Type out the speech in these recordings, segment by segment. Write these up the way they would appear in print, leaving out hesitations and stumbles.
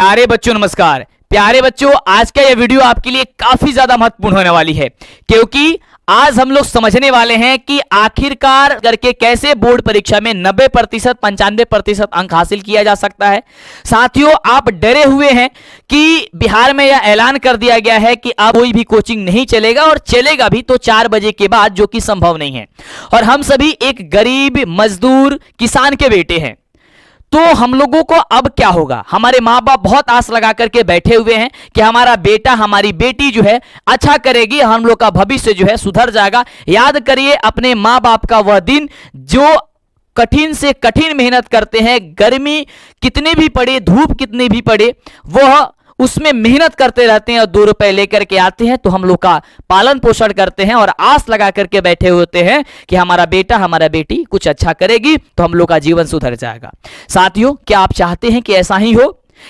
प्यारे बच्चों नमस्कार। प्यारे बच्चों, आज का यह वीडियो आपके लिए काफी ज्यादा महत्वपूर्ण होने वाली है, क्योंकि आज हम लोग समझने वाले हैं कि आखिरकार करके कैसे बोर्ड परीक्षा में 90%, 95% अंक हासिल किया जा सकता है। साथियों, आप डरे हुए हैं कि बिहार में यह ऐलान कर दिया गया है कि अब कोई भी कोचिंग नहीं चलेगा, और चलेगा भी तो 4 बजे के बाद, जो कि संभव नहीं है। और हम सभी एक गरीब मजदूर किसान के बेटे हैं, तो हम लोगों को अब क्या होगा? हमारे माँ बाप बहुत आस लगा करके बैठे हुए हैं कि हमारा बेटा हमारी बेटी जो है अच्छा करेगी, हम लोग का भविष्य जो है सुधर जाएगा। याद करिए अपने माँ बाप का वह दिन जो कठिन से कठिन मेहनत करते हैं, गर्मी कितनी भी पड़े, धूप कितनी भी पड़े, वह उसमें मेहनत करते रहते हैं और 2 रुपए लेकर के आते हैं, तो हम लोग का पालन पोषण करते हैं और आस लगा करके बैठे होते हैं कि हमारा बेटा हमारा बेटी कुछ अच्छा करेगी तो हम लोग का जीवन सुधर जाएगा। साथियों, क्या आप चाहते हैं कि ऐसा ही हो?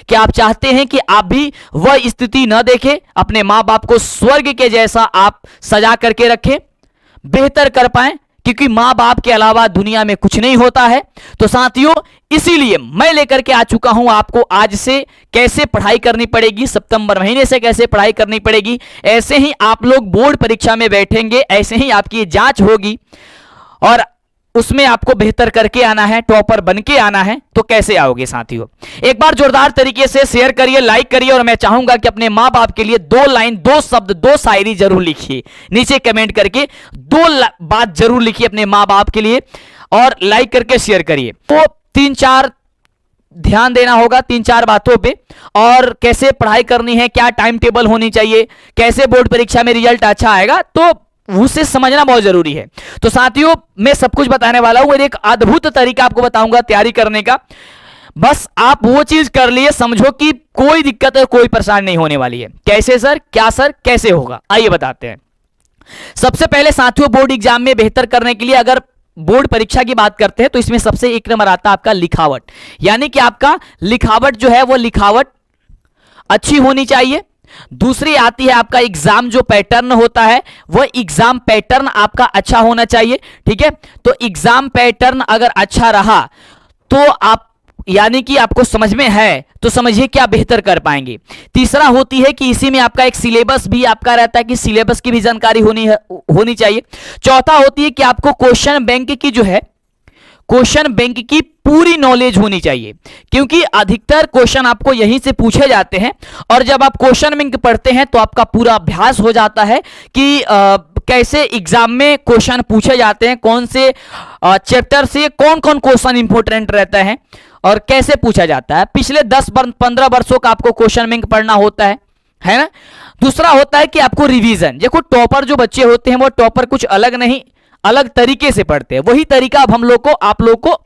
क्या आप चाहते हैं कि आप भी वह स्थिति न देखें, अपने माँ बाप को स्वर्ग के जैसा आप सजा करके रखें, बेहतर कर पाएं? क्योंकि माँ बाप के अलावा दुनिया में कुछ नहीं होता है। तो साथियों, इसीलिए मैं लेकर के आ चुका हूं आपको आज से कैसे पढ़ाई करनी पड़ेगी, सितंबर महीने से कैसे पढ़ाई करनी पड़ेगी। ऐसे ही आप लोग बोर्ड परीक्षा में बैठेंगे, ऐसे ही आपकी जांच होगी और उसमें आपको बेहतर करके आना है, टॉपर बन के आना है। तो कैसे आओगे साथियों? एक बार जोरदार तरीके से शेयर करिए, लाइक करिए, और मैं चाहूंगा कि अपने माँ बाप के लिए 2 लाइन, 2 शब्द, 2 शायरी जरूर लिखिए नीचे कमेंट करके। 2 बात जरूर लिखिए अपने माँ बाप के लिए और लाइक करके शेयर करिए। तो 3-4 ध्यान देना होगा 3-4 बातों पे, और कैसे पढ़ाई करनी है, क्या टाइम टेबल होनी चाहिए, कैसे बोर्ड परीक्षा में रिजल्ट अच्छा आएगा, तो उसे समझना बहुत जरूरी है। तो साथियों, मैं सब कुछ बताने वाला हूं और एक अद्भुत तरीका आपको बताऊंगा तैयारी करने का। बस आप वो चीज कर लिए, समझो कि कोई दिक्कत है, कोई परेशानी नहीं होने वाली है। कैसे सर, क्या सर, कैसे होगा, आइए बताते हैं। सबसे पहले साथियों, बोर्ड एग्जाम में बेहतर करने के लिए अगर बोर्ड परीक्षा की बात करते हैं तो इसमें सबसे एक नंबर आता है आपका लिखावट। यानी कि आपका लिखावट जो है वो लिखावट अच्छी होनी चाहिए। दूसरी आती है आपका एग्जाम जो पैटर्न होता है, वह एग्जाम पैटर्न आपका अच्छा होना चाहिए। ठीक है, तो एग्जाम पैटर्न अगर अच्छा रहा तो आप, यानी कि आपको समझ में है तो समझिए कि आप बेहतर कर पाएंगे। तीसरा होती है कि इसी में आपका एक सिलेबस भी आपका रहता है कि सिलेबस की भी जानकारी होनी चाहिए। चौथा होती है कि आपको क्वेश्चन बैंक की जो है, क्वेश्चन बैंक की पूरी नॉलेज होनी चाहिए, क्योंकि अधिकतर क्वेश्चन आपको यहीं से पूछे जाते हैं। और जब आप क्वेश्चन बैंक पढ़ते हैं तो आपका पूरा अभ्यास हो जाता है कि कैसे एग्जाम में क्वेश्चन पूछे जाते हैं, कौन से चैप्टर से कौन कौन क्वेश्चन इंपॉर्टेंट रहता है और कैसे पूछा जाता है। पिछले 10-15 वर्षों का आपको क्वेश्चन बैंक पढ़ना होता है ना। दूसरा होता है कि आपको रिवीजन। देखो, टॉपर जो बच्चे होते हैं वो टॉपर कुछ अलग नहीं, अलग तरीके से पढ़ते हैं। वही तरीका अब हम लोग को, आप लोग को,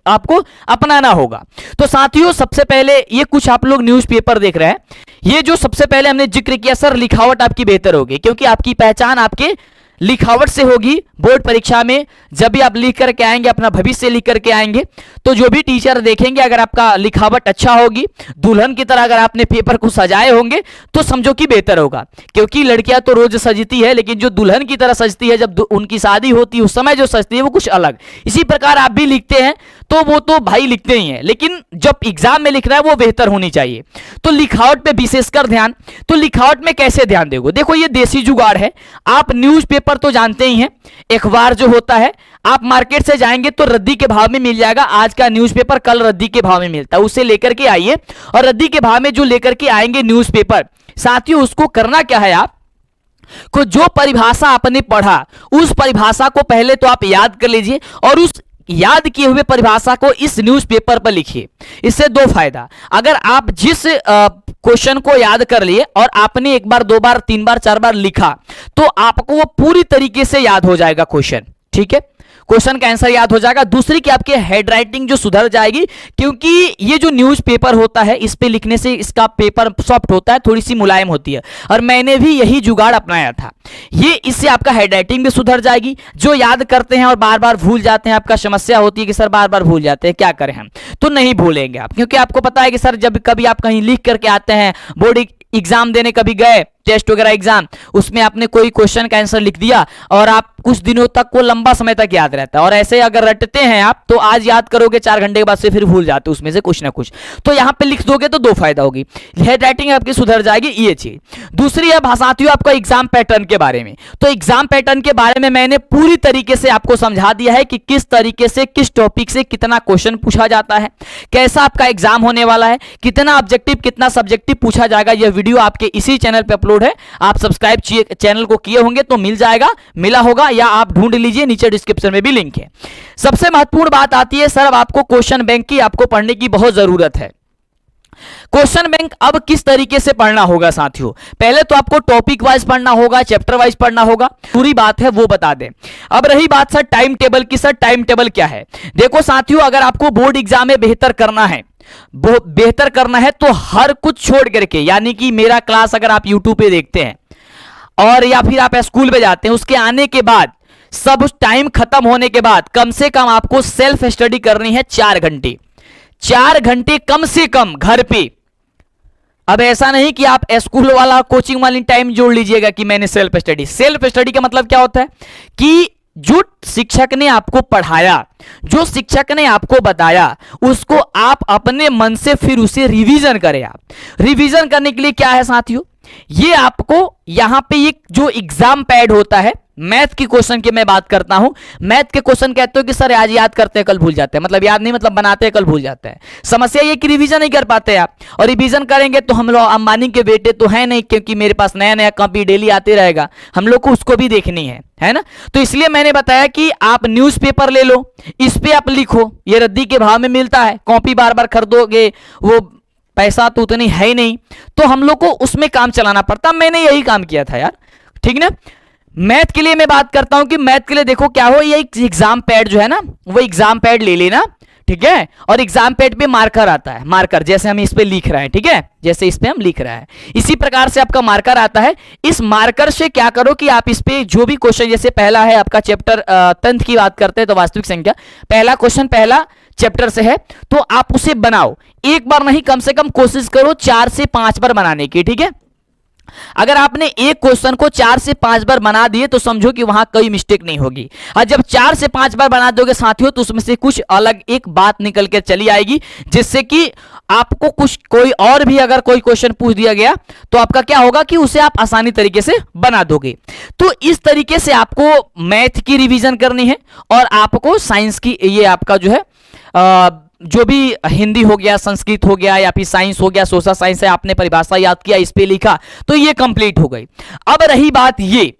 आपको अपनाना होगा। तो साथियों, सबसे पहले ये कुछ आप लोग न्यूज़पेपर देख रहे हैं, ये जो सबसे पहले हमने जिक्र किया, सर लिखावट आपकी बेहतर होगी, क्योंकि आपकी पहचान आपके लिखावट से होगी। बोर्ड परीक्षा में जब भी आप लिख करके आएंगे, अपना भविष्य लिख करके आएंगे, तो जो भी टीचर देखेंगे, अगर आपका लिखावट अच्छा होगी, दुल्हन की तरह अगर आपने पेपर को सजाए होंगे, तो समझो कि बेहतर होगा। क्योंकि लड़कियां तो रोज सजती है, लेकिन जो दुल्हन की तरह सजती है, जब उनकी शादी होती है उस समय जो सजती है वो कुछ अलग। इसी प्रकार आप भी लिखते हैं तो वो तो भाई लिखते ही हैं, लेकिन जब एग्जाम में लिख रहा है वो बेहतर होनी चाहिए। तो लिखावट पे विशेषकर ध्यान। तो लिखावट में कैसे ध्यान दोगे? देखो, ये देसी जुगाड़ है। आप न्यूज़पेपर तो जानते ही हैं, अखबार जो होता है, आप मार्केट से जाएंगे तो रद्दी के भाव में मिल जाएगा। आज का न्यूज़पेपर कल रद्दी के भाव में मिलता है, उसे लेकर के आइए। और रद्दी के भाव में जो लेकर के आएंगे न्यूज़पेपर, साथियों उसको करना क्या है, आप को जो परिभाषा आपने पढ़ा उस परिभाषा को पहले तो आप याद कर लीजिए, और उस याद किए हुए परिभाषा को इस न्यूज़पेपर पर लिखिए। इससे 2 फायदा। अगर आप जिस क्वेश्चन को याद कर लिए और आपने 1 बार 2 बार 3 बार 4 बार लिखा, तो आपको वो पूरी तरीके से याद हो जाएगा क्वेश्चन। ठीक है, क्वेश्चन का आंसर याद हो जाएगा। दूसरी कि आपके हैंडराइटिंग जो सुधर जाएगी, क्योंकि ये जो न्यूज़पेपर होता है इस पे लिखने से इसका पेपर सॉफ्ट होता है, थोड़ी सी मुलायम होती है, और मैंने भी यही जुगाड़ अपनाया था। ये इससे आपका हैंडराइटिंग भी सुधर जाएगी। जो याद करते हैं और बार बार भूल जाते हैं, आपका समस्या होती है कि सर बार बार भूल जाते हैं, क्या करें हम? तो नहीं भूलेंगे आप, क्योंकि आपको पता है कि सर जब कभी आप कहीं लिख करके आते हैं, बोर्ड एग्जाम देने कभी गए, टेस्ट वगैरह एग्जाम, उसमें आपने कोई क्वेश्चन का आंसर लिख दिया और आप कुछ दिनों तक, वो लंबा समय तक याद रहता है। और ऐसे अगर रटते हैं आप तो आज याद करोगे, 4 घंटे के बाद से फिर भूल जाते उसमें से कुछ ना कुछ। तो यहां पे लिख दोगे तो 2 फायदा होगी, हेड राइटिंग आपकी सुधर जाएगी, ये चीज। दूसरी है साथियों आपका एग्जाम पैटर्न के बारे में। तो एग्जाम पैटर्न के बारे में मैंने पूरी तरीके से आपको समझा दिया है कि किस तरीके से, किस टॉपिक से कितना क्वेश्चन पूछा जाता है, कैसा आपका एग्जाम होने वाला है, कितना ऑब्जेक्टिव कितना सब्जेक्टिव पूछा जाएगा। यह वीडियो आपके इसी चैनल पे अपलोड है, आप सब्सक्राइब चैनल को किए होंगे तो मिल जाएगा, मिला होगा, या आप ढूंढ लीजिए, नीचे डिस्क्रिप्शन में भी लिंक है। सबसे महत्वपूर्ण बात आती है सर, अब आपको क्वेश्चन बैंक की आपको पढ़ने की बहुत जरूरत है। क्वेश्चन बैंक अब किस तरीके से पढ़ना होगा साथियों? पहले तो आपको टॉपिक वाइज पढ़ना होगा, चैप्टर वाइज पढ़ना होगा, पूरी बात है वो बता दें। अब रही बात सर टाइम टेबल की, सर टाइम टेबल क्या है? देखो साथियों, अगर आपको बोर्ड एग्जाम में बेहतर करना है तो हर कुछ छोड़ करके, यानी कि मेरा क्लास अगर आप यूट्यूब पे देखते हैं और या फिर आप स्कूल पे जाते हैं, उसके आने के बाद, सब टाइम खत्म होने के बाद कम से कम आपको सेल्फ स्टडी करनी है 4 घंटे। 4 घंटे कम से कम घर पे। अब ऐसा नहीं कि आप स्कूल वाला कोचिंग वाली टाइम जोड़ लीजिएगा कि मैंने सेल्फ स्टडी का मतलब क्या होता है कि जो शिक्षक ने आपको पढ़ाया, जो शिक्षक ने आपको बताया, उसको आप अपने मन से फिर उसे रिवीजन करें। आप रिवीजन करने के लिए क्या है साथियों, ये आपको यहां पे एक जो एग्जाम पैड होता है, मैथ की क्वेश्चन की मैं बात करता हूं। मैथ के क्वेश्चन कहते हो कि सर आज याद करते हैं कल भूल जाते हैं, मतलब याद नहीं, मतलब बनाते हैं कल भूल जाते हैं। समस्या ये कि रिवीजन नहीं कर पाते आप, और रिवीजन करेंगे तो हम लोग अंबानी के बेटे तो है नहीं, क्योंकि मेरे पास नया नया कॉपी डेली आते रहेगा, हम लोग को उसको भी देखनी है ना। तो इसलिए मैंने बताया कि आप न्यूज़पेपर ले लो, इस पे आप लिखो, ये रद्दी के भाव में मिलता है, कॉपी बार बार खरीदोगे, वो पैसा तो उतनी है ही नहीं, तो हम लोग को उसमें काम चलाना पड़ता। मैंने यही काम किया था यार, ठीक ना। मैथ के लिए मैं बात करता हूं कि मैथ के लिए देखो क्या हो, ये एग्जाम पैड जो है ना, वो एग्जाम पैड ले लेना, ठीक है। और एग्जाम पैड पे मार्कर आता है, मार्कर जैसे हम इस पे लिख रहे हैं, ठीक है, जैसे इस पे हम लिख रहे हैं, इसी प्रकार से आपका मार्कर आता है। इस मार्कर से क्या करो कि आप इस पे जो भी क्वेश्चन, जैसे पहला है आपका चैप्टर 10th की बात करते हैं तो वास्तविक संख्या, पहला क्वेश्चन पहला चैप्टर से है, तो आप उसे बनाओ। एक बार नहीं, कम से कम कोशिश करो 4 से 5 बार बनाने की, ठीक है। अगर आपने एक क्वेश्चन को 4 से 5 बार बना दिए तो समझो कि वहां कोई मिस्टेक नहीं होगी। और जब 4 से 5 बार बना दोगे साथियों, तो उसमें से कुछ अलग एक बात निकल के चली आएगी, जिससे कि आपको कुछ कोई और भी अगर कोई क्वेश्चन पूछ दिया गया तो आपका क्या होगा कि उसे आप आसानी तरीके से बना दोगे। तो इस तरीके से आपको मैथ की रिवीजन करनी है, और आपको साइंस की, ये आपका जो है जो भी हिंदी हो गया, संस्कृत हो गया, या फिर साइंस हो गया, सोशल साइंस है, आपने परिभाषा याद किया, इस पे लिखा, तो ये कंप्लीट हो गई। अब रही बात ये,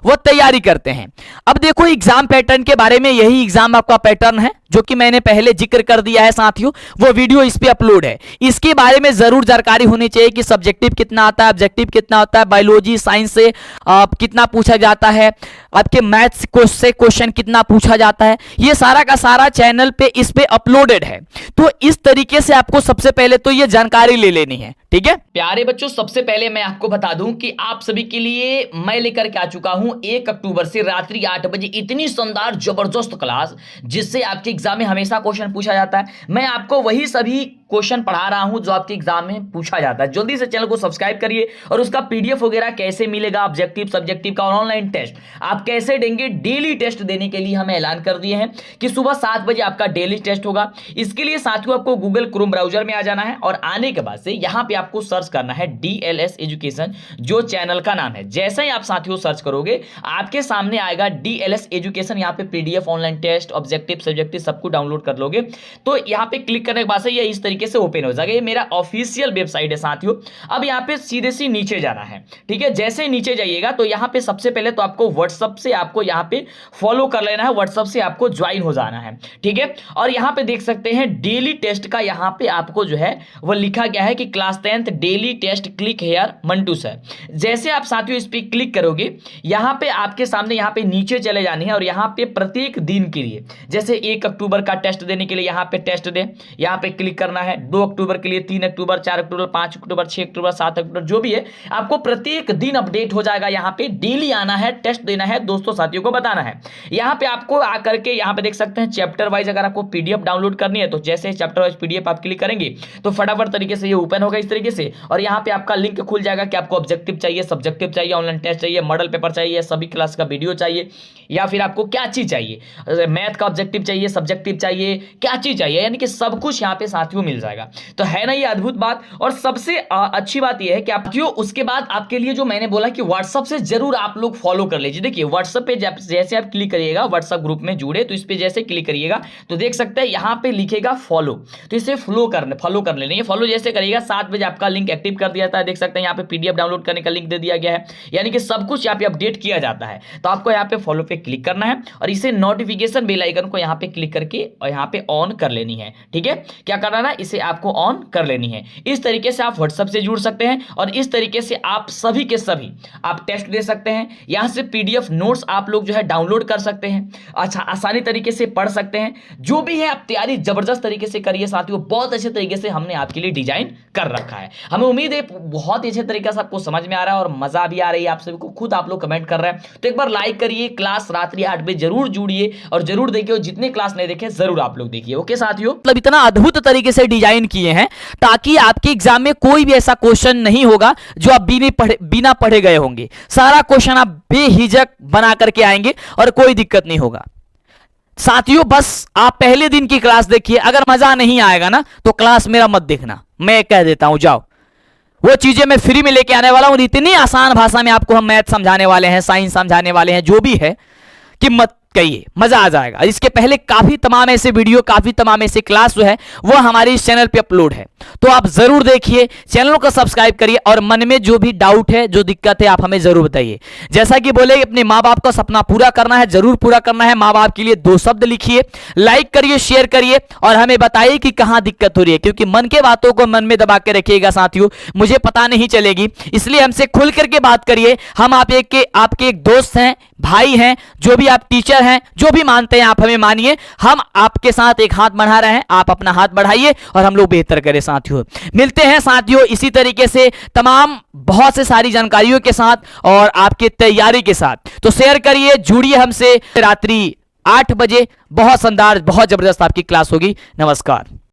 वो तैयारी करते हैं। अब देखो एग्जाम पैटर्न के बारे में, यही एग्जाम आपका पैटर्न है जो कि मैंने पहले जिक्र कर दिया है साथियों, वो वीडियो इस पे अपलोड है। इसके बारे में जरूर जानकारी होनी चाहिए कि सब्जेक्टिव कितना आता है, ऑब्जेक्टिव कितना होता है, बायोलॉजी साइंस से कितना पूछा जाता है, आपके मैथ्स से क्वेश्चन कितना पूछा जाता है, ये सारा का सारा चैनल पे इस पे अपलोडेड है। तो इस तरीके से आपको सबसे पहले तो ये जानकारी ले लेनी है, ठीक है प्यारे बच्चों। सबसे पहले मैं आपको बता दूं कि आप सभी के लिए मैं लेकर के आ चुका हूं 1 अक्टूबर से रात्रि 8 बजे इतनी शानदार जबरदस्त क्लास, जिससे आपके एग्जाम में हमेशा क्वेश्चन पूछा जाता है। मैं आपको वही सभी क्वेश्चन पढ़ा रहा हूं जो आपके एग्जाम में पूछा जाता है। जल्दी से चैनल को सब्सक्राइब करिए, और उसका पीडीएफ वगैरह कैसे मिलेगा, ऑब्जेक्टिव सब्जेक्टिव का, और ऑनलाइन टेस्ट आप कैसे देंगे, डेली टेस्ट देने के लिए हमें ऐलान कर दिए हैं कि सुबह 7 बजे आपका डेली टेस्ट होगा। इसके लिए साथियों आपको गूगल क्रोम ब्राउजर में आ जाना है, और आने के बाद से यहां पे आपको सर्च करना है DLS एजुकेशन, जो चैनल का नाम है। जैसे ही आप साथियों सर्च करोगे, आपके सामने आएगा DLS एजुकेशन, यहां पे PDF, online test, objective subjective सबको डाउनलोड कर लोगे। तो यहां पे क्लिक करने के बाद से ये इस तरीके से ओपन हो जाएगा। ये मेरा ऑफिशियल वेबसाइट है साथियों। अब यहां पे सीधे सी नीचे जाना है, ठीक है। जैसे नीचे जाइएगा तो यहां पे सबसे पहले तो आपको व्हाट्सएप से आपको यहां पे फॉलो कर लेना है, व्हाट्सएप से आपको ज्वाइन हो जाना है, ठीक है। और यहां पे देख सकते हैं डेली टेस्ट का, यहां पे आपको जो है वो लिखा गया है कि class 10th daily test, click here Mantu sir. जैसे आप साथियों इस पे क्लिक करोगे, यहां पे आपके सामने यहां पे नीचे चले जाने हैं, और यहां पे प्रत्येक दिन के लिए, जैसे 1 अक्टूबर का टेस्ट देने के लिए यहां पे टेस्ट दे, यहां पे क्लिक करना है 2 अक्टूबर के लिए, 3 अक्टूबर, 4 अक्टूबर, 5 अक्टूबर, 6 अक्टूबर, 7 अक्टूबर, जो भी है आपको प्रत्येक दिन अपडेट हो जाएगा। यहाँ पे डेली आना है, टेस्ट देना है, दोस्तों साथियों को बताना है। यहाँ पे आपको आकर के यहाँ पे देख सकते हैं चैप्टर वाइज अगर आपको पीडीएफ डाउनलोड करनी है तो जैसे चैप्टर वाइज पीडीएफ आप क्लिक करेंगे तो फटाफट तरीके से ये ओपन होगा इस तरीके से, और यहाँ पे आपका लिंक खुल जाएगा कि आपको ऑब्जेक्टिव चाहिए, सब्जेक्टिव चाहिए, ऑनलाइन टेस्ट चाहिए, मॉडल पेपर चाहिए, सभी क्लास का वीडियो चाहिए, या फिर आपको क्या चीज चाहिए, मैथ का ऑब्जेक्टिव चाहिए, सब्जेक्टिव चाहिए, क्या चीज चाहिए, यानी कि सब कुछ यहाँ पे साथियों मिल जाएगा। तो है ना ये अद्भुत बात। और सबसे अच्छी बात ये है कि आप उसके बाद आपके लिए जो मैंने बोला कि व्हाट्सएप से जरूर आप लोग फॉलो कर लीजिए। देखिए व्हाट्सएप पे जैसे आप क्लिक करिएगा, व्हाट्सएप ग्रुप में जुड़े तो इस पे जैसे क्लिक करिएगा तो देख सकते हैं यहाँ पे लिखेगा फॉलो, तो इसे फॉलो कर लेना। ये फॉलो जैसे करिएगा 7 बजे आपका लिंक एक्टिव कर दिया जाता है। देख सकते हैं यहाँ पे पीडीएफ डाउनलोड करने का लिंक दे दिया गया है, यानी कि सब कुछ यहाँ पे अपडेट किया जाता है। तो आपको यहाँ पे फॉलो पे क्लिक करना है और इसे नोटिफिकेशन बेल आइकन को यहाँ पे क्लिक करके और यहाँ पे ऑन कर लेनी है। ठीक है, क्या करना है, इसे आपको ऑन कर लेनी है। इस तरीके से आप व्हाट्सएप से जुड़ सकते हैं और इस तरीके से आप सभी के सभी आप टेस्ट दे सकते हैं। यहाँ से पीडीएफ नोट्स आप लोग जो है डाउनलोड कर सकते हैं, अच्छा आसानी तरीके से पढ़ सकते हैं। जो भी है आप तैयारी जबरदस्त तरीके से करिए साथियों, बहुत अच्छे तरीके से हमने आपके लिए डिजाइन कर रखा है। हमें उम्मीद है बहुत अच्छे तरीके से आपको समझ में आ रहा है और मजा भी आ रही है आप सभी को, खुद आप लोग कमेंट कर रहे हैं। तो एक बार लाइक करिए, क्लास रात्रि 8 बजे जरूर जुड़िए और जरूर देखिए, जितने क्लास नहीं देखे जरूर आप लोग देखिए। ओके साथियों, मतलब इतना अद्भुत तरीके से डिजाइन किए हैं ताकि आपके एग्जाम में कोई भी ऐसा क्वेश्चन नहीं होगा जो आप बिना पढ़े गए होंगे। सारा क्वेश्चन आप बेहिचक बना करके आएंगे और कोई दिक्कत नहीं होगा। साथियों बस आप पहले दिन की क्लास देखिए, अगर मजा नहीं आएगा ना तो क्लास मेरा मत देखना, मैं कह देता हूं जाओ। वो चीजें मैं फ्री में लेके आने वाला हूं, इतनी आसान भाषा में आपको हम मैथ समझाने वाले हैं, साइंस समझाने वाले हैं, जो भी है कि मत कहिए, मजा आ जाएगा। इसके पहले काफी तमाम ऐसे वीडियो, काफी तमाम ऐसे क्लास जो है वो हमारे इस चैनल पे अपलोड है, तो आप जरूर देखिए, चैनल को सब्सक्राइब करिए और मन में जो भी डाउट है, जो दिक्कत है, आप हमें जरूर बताइए। जैसा कि बोले अपने माँ बाप का सपना पूरा करना है, जरूर पूरा करना है। माँ बाप के लिए 2 शब्द लिखिए, लाइक करिए, शेयर करिए और हमें बताइए कि कहां दिक्कत हो रही है, क्योंकि मन के बातों को मन में दबा के रखिएगा साथियों, मुझे पता नहीं चलेगी। इसलिए हमसे खुल करके बात करिए। हम आपके एक दोस्त हैं, भाई हैं, जो भी आप टीचर हैं, जो भी मानते हैं आप हमें मानिए। हम आपके साथ एक हाथ बढ़ा रहे हैं, आप अपना हाथ बढ़ाइए और हम लोग बेहतर करें साथियों। मिलते हैं साथियों इसी तरीके से तमाम बहुत से सारी जानकारियों के साथ और आपकी तैयारी के साथ। तो शेयर करिए, जुड़िए हमसे। रात्रि 8 बजे बहुत शानदार, बहुत जबरदस्त आपकी क्लास होगी। नमस्कार।